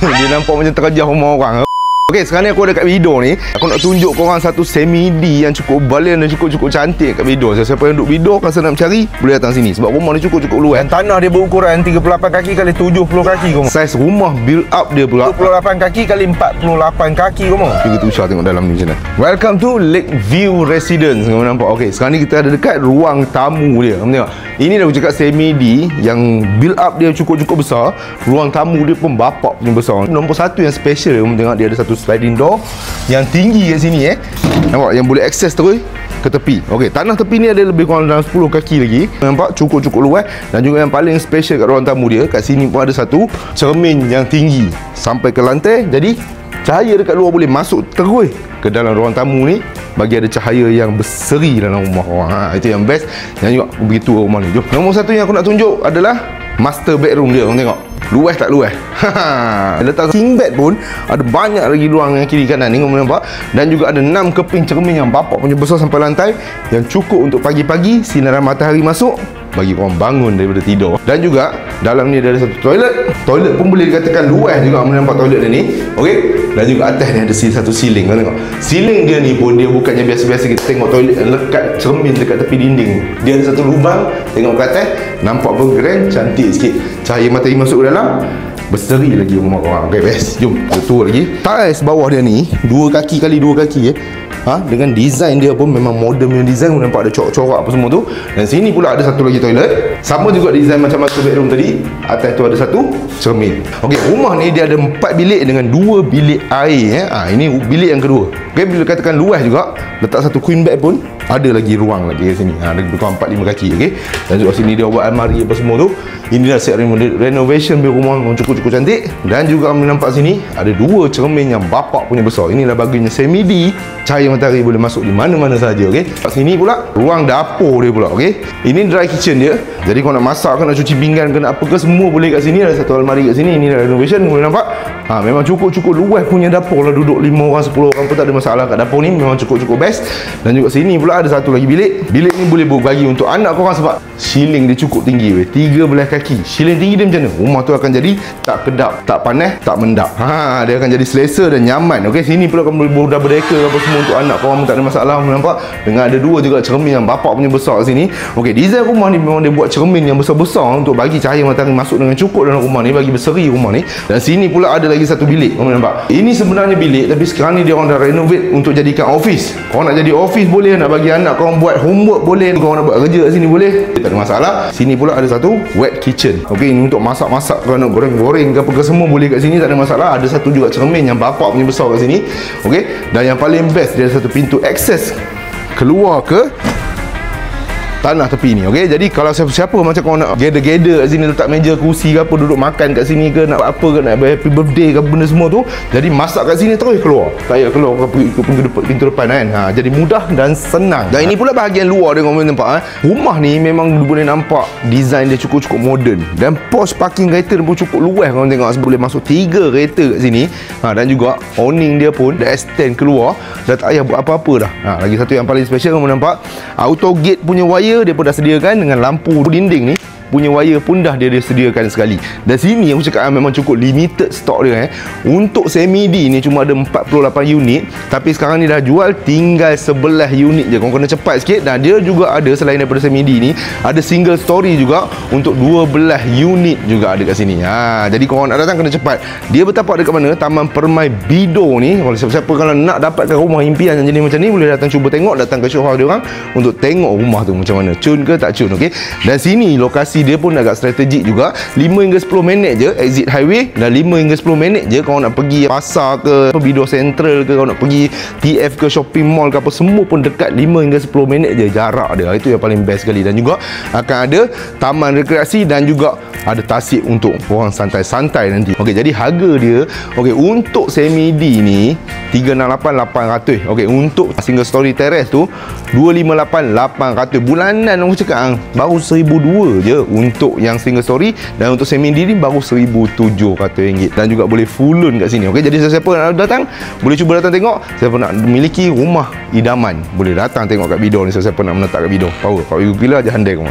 Dia nampak macam terjah rumah orang. Okey, sekarang ni aku ada kat Bido ni. Aku nak tunjuk korang satu semi-D yang cukup balian dan cukup cantik kat Bido. Siapa yang duduk Bido, kalau nak mencari, boleh datang sini. Sebab rumah ni cukup luas. Dan tanah dia berukuran 38 kaki kali 70 kaki korang. Saiz rumah build up dia pula 28 kaki kali 48 kaki korang. Kita usah tengok dalam ni macam mana. Welcome to Lakeview Residence. Korang nampak? Okey, sekarang ni kita ada dekat ruang tamu dia. Korang tengok. Ini dah aku cakap semi-D yang build up dia cukup besar. Ruang tamu dia pun bapak punya besar. Nombor satu yang special, korang tengok dia ada satu sliding door yang tinggi kat sini nampak, yang boleh akses terus ke tepi. Okey, tanah tepi ni ada lebih kurang dalam 10 kaki lagi. Nampak cukup luas. Dan juga yang paling special kat ruang tamu dia, kat sini pun ada satu cermin yang tinggi sampai ke lantai. Jadi cahaya dekat luar boleh masuk terus ke dalam ruang tamu ni, bagi ada cahaya yang berseri dalam rumah orang. Itu yang best. Dan juga begitu rumah ni. Jom. Nombor satu yang aku nak tunjuk adalah master bedroom dia. Korang tengok. Luas tak luas? Letak king bed pun ada banyak lagi ruang yang kiri kanan ni, korang nampak. Dan juga ada 6 keping cermin yang bapak punya besar sampai lantai, yang cukup untuk pagi-pagi sinaran matahari masuk bagi korang bangun daripada tidur. Dan juga dalam ni ada satu toilet. Toilet pun boleh dikatakan luas juga, korang nampak toilet dia ni. Okey. Dan juga atas ni ada satu ceiling. Korang tengok. Ceiling dia ni pun dia bukannya biasa-biasa kita tengok toilet yang lekat cermin dekat tepi dinding. Dia ada satu lubang, tengok ke atas, nampak pun keren, cantik sikit. Cahaya matahari masuk ke dalam, berseri lagi rumah korang. Okay, best. Jom, kita turun lagi. Tiles bawah dia ni 2 kaki kali 2 kaki dengan design dia pun memang modern punya design. Nampak ada corak-corak apa semua tu. Dan sini pula ada satu lagi toilet. Sama juga design macam master bedroom tadi. Atas tu ada satu cermin. Okey, rumah ni dia ada 4 bilik dengan 2 bilik air. Ini bilik yang kedua. Okey, bila katakan luas juga, letak satu queen bed pun ada lagi ruang lagi kat sini. Lebih kurang 4-5 kaki. Okey. Dan juga sini dia buat almari apa semua tu. Ini dah set renovation punya rumah, cukup cantik. Dan juga kami nampak sini ada 2 cermin yang bapak punya besar. Inilah baginya semi-D. Cahaya matahari boleh masuk di mana-mana saja. Okey. Kat sini pula ruang dapur dia pula. Okey. Ini dry kitchen dia. Jadi kalau nak masak ke, nak cuci pinggan ke, nak apa ke, semua boleh kat sini. Ada satu almari kat sini. Ini dah renovation, boleh nampak. Memang cukup luas punya dapur lah. Duduk 5 orang, 10 orang pun tak ada masalah kat dapur ni. Memang cukup best. Dan juga sini pula ada satu lagi bilik. Bilik ni boleh berbagi untuk anak korang sebab ceiling dia cukup tinggi. 13 kaki. Ceiling tinggi dia macam mana? Rumah tu akan jadi tak kedap, tak panas, tak mendap. Dia akan jadi selesa dan nyaman. Okey, sini pula kamu boleh double decker apa semua untuk anak korang pun tak ada masalah. Nampak? Dengan ada 2 juga cermin yang bapak punya besar kat sini. Okey, design rumah ni memang dia buat cermin yang besar-besar untuk bagi cahaya matahari masuk dengan cukup dalam rumah ni, bagi berseri rumah ni. Dan sini pula ada lagi satu bilik. Korang nampak? Ini sebenarnya bilik, tapi sekarang ni dia orang dah renovate untuk jadikan office. Korang nak jadi office boleh, nak bagi anak korang buat homework boleh, korang nak buat kerja kat sini boleh. Tak ada masalah. Sini pula ada satu wet kitchen. Okey, ini untuk masak-masak, kalau nak goreng-goreng ke apa ke semua boleh kat sini, tak ada masalah. Ada satu juga cermin yang bapak punya besar kat sini. Okey, dan yang paling best dia ada satu pintu akses keluar ke tanah tepi ni. Okey, jadi kalau siapa-siapa macam kau nak gather kat sini, letak meja kursi ke apa, duduk makan kat sini ke, nak apa ke, nak happy birthday ke benda semua tu, jadi masak kat sini terus keluar, tak payah keluar ke pintu depan kan. Jadi mudah dan senang. Dan ini pula bahagian luar dia, korang nampak rumah ni memang boleh nampak design dia cukup moden. Dan pos parking kereta dia pun cukup luas. Korang tengok, boleh masuk 3 kereta kat sini. Dan juga awning dia pun dah extend keluar, dah tak payah buat apa-apa dah. Lagi satu yang paling special, korang nampak auto gate punya wire dia pun dah sediakan, dengan lampu dinding ni punya wire pun dah dia sediakan sekali. Dan sini aku cakap memang cukup limited stock dia. Untuk semi-D ni cuma ada 48 unit, tapi sekarang ni dah jual tinggal 11 unit je. Korang kena cepat sikit. Dan dia juga ada, selain daripada semi-D ni, ada single story juga untuk 12 unit juga ada kat sini. Jadi korang nak datang kena cepat. Dia bertapak dekat mana? Taman Permai Bido ni. Kalau siapa-siapa kalau nak dapatkan rumah impian yang jenis macam ni, boleh datang cuba tengok, datang ke show house dia orang untuk tengok rumah tu macam mana, cun ke tak cun. Okey. Dan sini lokasi dia pun agak strategik juga. 5 hingga 10 minit je exit highway, dan 5 hingga 10 minit je kau nak pergi pasar ke, Bido Central ke, kau nak pergi TF ke, shopping mall ke apa, semua pun dekat. 5 hingga 10 minit je jarak dia. Itu yang paling best sekali. Dan juga akan ada taman rekreasi dan juga ada tasik untuk orang santai-santai nanti. Okey, jadi harga dia, okey, untuk semi-D ni 368,800. Okey, untuk single story terrace tu 258,800. Bulanan aku cakap baru 1,200 je untuk yang single story, dan untuk semi-D ni baru RM1,700. Dan juga boleh full loan kat sini. Okey, jadi siapa nak datang boleh cuba datang tengok. Siapa nak memiliki rumah idaman boleh datang tengok kat Bido ni. Siapa nak menetap kat Bido, power. Kalau gila je handai kau.